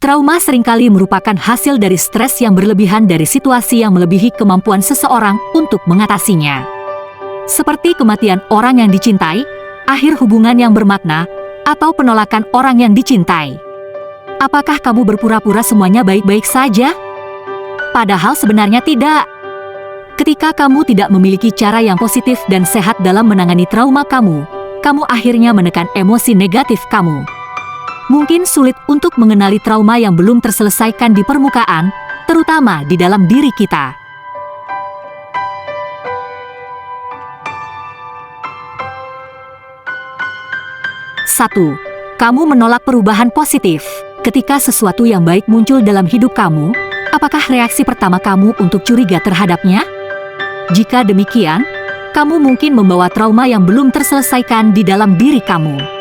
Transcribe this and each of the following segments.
Trauma seringkali merupakan hasil dari stres yang berlebihan dari situasi yang melebihi kemampuan seseorang untuk mengatasinya. Seperti kematian orang yang dicintai, akhir hubungan yang bermakna, atau penolakan orang yang dicintai. Apakah kamu berpura-pura semuanya baik-baik saja? Padahal sebenarnya tidak. Ketika kamu tidak memiliki cara yang positif dan sehat dalam menangani trauma kamu akhirnya menekan emosi negatif kamu. Mungkin sulit untuk mengenali trauma yang belum terselesaikan di permukaan, terutama di dalam diri kita. Satu, kamu menolak perubahan positif. Ketika sesuatu yang baik muncul dalam hidup kamu, apakah reaksi pertama kamu untuk curiga terhadapnya? Jika demikian, kamu mungkin membawa trauma yang belum terselesaikan di dalam diri kamu.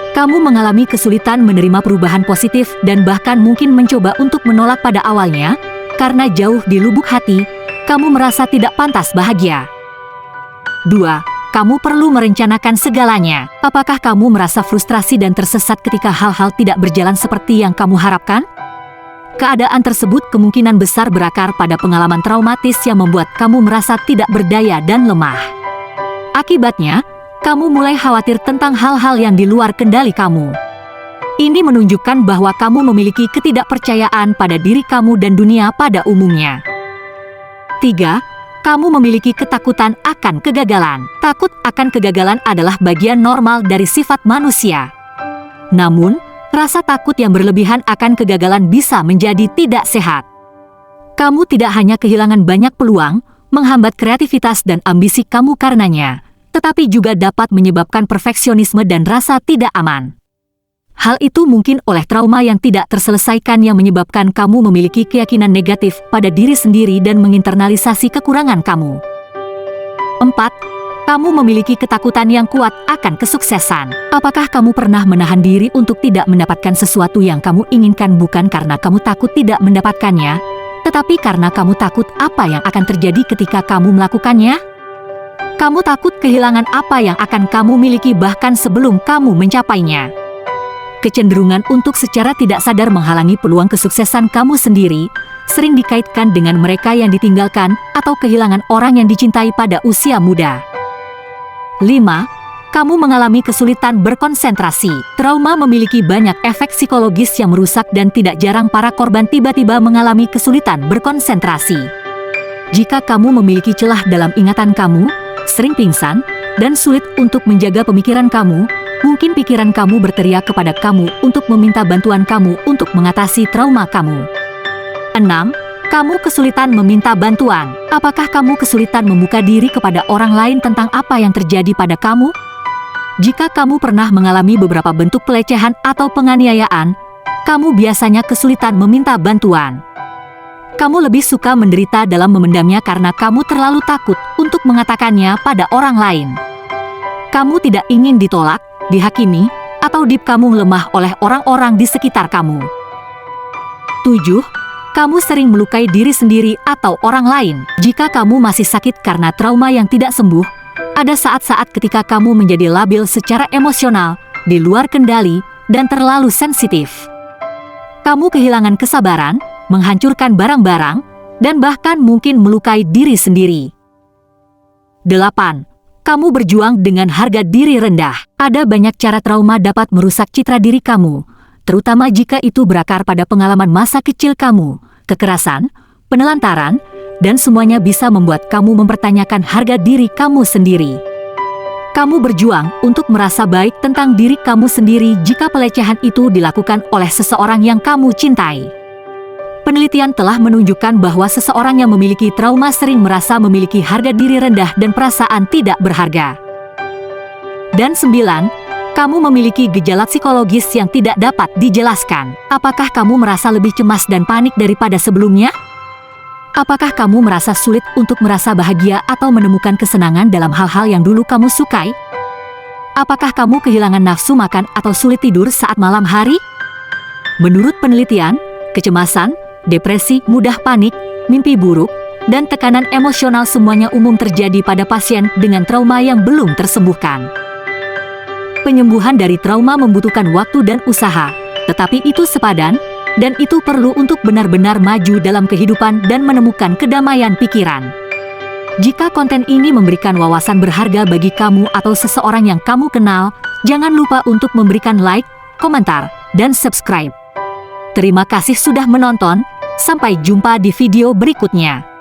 Kamu mengalami kesulitan menerima perubahan positif dan bahkan mungkin mencoba untuk menolak pada awalnya, karena jauh di lubuk hati, kamu merasa tidak pantas bahagia. 2. Kamu perlu merencanakan segalanya. Apakah kamu merasa frustrasi dan tersesat ketika hal-hal tidak berjalan seperti yang kamu harapkan? Keadaan tersebut kemungkinan besar berakar pada pengalaman traumatis yang membuat kamu merasa tidak berdaya dan lemah. Akibatnya, kamu mulai khawatir tentang hal-hal yang di luar kendali kamu. Ini menunjukkan bahwa kamu memiliki ketidakpercayaan pada diri kamu dan dunia pada umumnya. 3. Kamu memiliki ketakutan akan kegagalan. Takut akan kegagalan adalah bagian normal dari sifat manusia. Namun, rasa takut yang berlebihan akan kegagalan bisa menjadi tidak sehat. Kamu tidak hanya kehilangan banyak peluang, menghambat kreativitas dan ambisi kamu karenanya, tetapi juga dapat menyebabkan perfeksionisme dan rasa tidak aman. Hal itu mungkin oleh trauma yang tidak terselesaikan yang menyebabkan kamu memiliki keyakinan negatif pada diri sendiri dan menginternalisasi kekurangan kamu. 4. Kamu memiliki ketakutan yang kuat akan kesuksesan. Apakah kamu pernah menahan diri untuk tidak mendapatkan sesuatu yang kamu inginkan bukan karena kamu takut tidak mendapatkannya, tetapi karena kamu takut apa yang akan terjadi ketika kamu melakukannya? Kamu takut kehilangan apa yang akan kamu miliki bahkan sebelum kamu mencapainya. Kecenderungan untuk secara tidak sadar menghalangi peluang kesuksesan kamu sendiri sering dikaitkan dengan mereka yang ditinggalkan atau kehilangan orang yang dicintai pada usia muda. 5. Kamu mengalami kesulitan berkonsentrasi. Trauma memiliki banyak efek psikologis yang merusak dan tidak jarang para korban tiba-tiba mengalami kesulitan berkonsentrasi. Jika kamu memiliki celah dalam ingatan kamu, sering pingsan, dan sulit untuk menjaga pemikiran kamu, mungkin pikiran kamu berteriak kepada kamu untuk meminta bantuan kamu untuk mengatasi trauma kamu. 6. Kamu kesulitan meminta bantuan. Apakah kamu kesulitan membuka diri kepada orang lain tentang apa yang terjadi pada kamu? Jika kamu pernah mengalami beberapa bentuk pelecehan atau penganiayaan, kamu biasanya kesulitan meminta bantuan. Kamu lebih suka menderita dalam memendamnya karena kamu terlalu takut untuk mengatakannya pada orang lain. Kamu tidak ingin ditolak, dihakimi, atau kamu lemah oleh orang-orang di sekitar kamu. 7. Kamu sering melukai diri sendiri atau orang lain. Jika kamu masih sakit karena trauma yang tidak sembuh, ada saat-saat ketika kamu menjadi labil secara emosional, di luar kendali, dan terlalu sensitif. Kamu kehilangan kesabaran, menghancurkan barang-barang, dan bahkan mungkin melukai diri sendiri. 8. Kamu berjuang dengan harga diri rendah. Ada banyak cara trauma dapat merusak citra diri kamu, terutama jika itu berakar pada pengalaman masa kecil kamu, kekerasan, penelantaran, dan semuanya bisa membuat kamu mempertanyakan harga diri kamu sendiri. Kamu berjuang untuk merasa baik tentang diri kamu sendiri jika pelecehan itu dilakukan oleh seseorang yang kamu cintai. Penelitian telah menunjukkan bahwa seseorang yang memiliki trauma sering merasa memiliki harga diri rendah dan perasaan tidak berharga. Dan 9. Kamu memiliki gejala psikologis yang tidak dapat dijelaskan. Apakah kamu merasa lebih cemas dan panik daripada sebelumnya? Apakah kamu merasa sulit untuk merasa bahagia atau menemukan kesenangan dalam hal-hal yang dulu kamu sukai? Apakah kamu kehilangan nafsu makan atau sulit tidur saat malam hari? Menurut penelitian, kecemasan, depresi, mudah panik, mimpi buruk, dan tekanan emosional semuanya umum terjadi pada pasien dengan trauma yang belum tersembuhkan. Penyembuhan dari trauma membutuhkan waktu dan usaha, tetapi itu sepadan Dan itu perlu untuk benar-benar maju dalam kehidupan dan menemukan kedamaian pikiran. Jika konten ini memberikan wawasan berharga bagi kamu atau seseorang yang kamu kenal, jangan lupa untuk memberikan like, komentar, dan subscribe. Terima kasih sudah menonton, sampai jumpa di video berikutnya.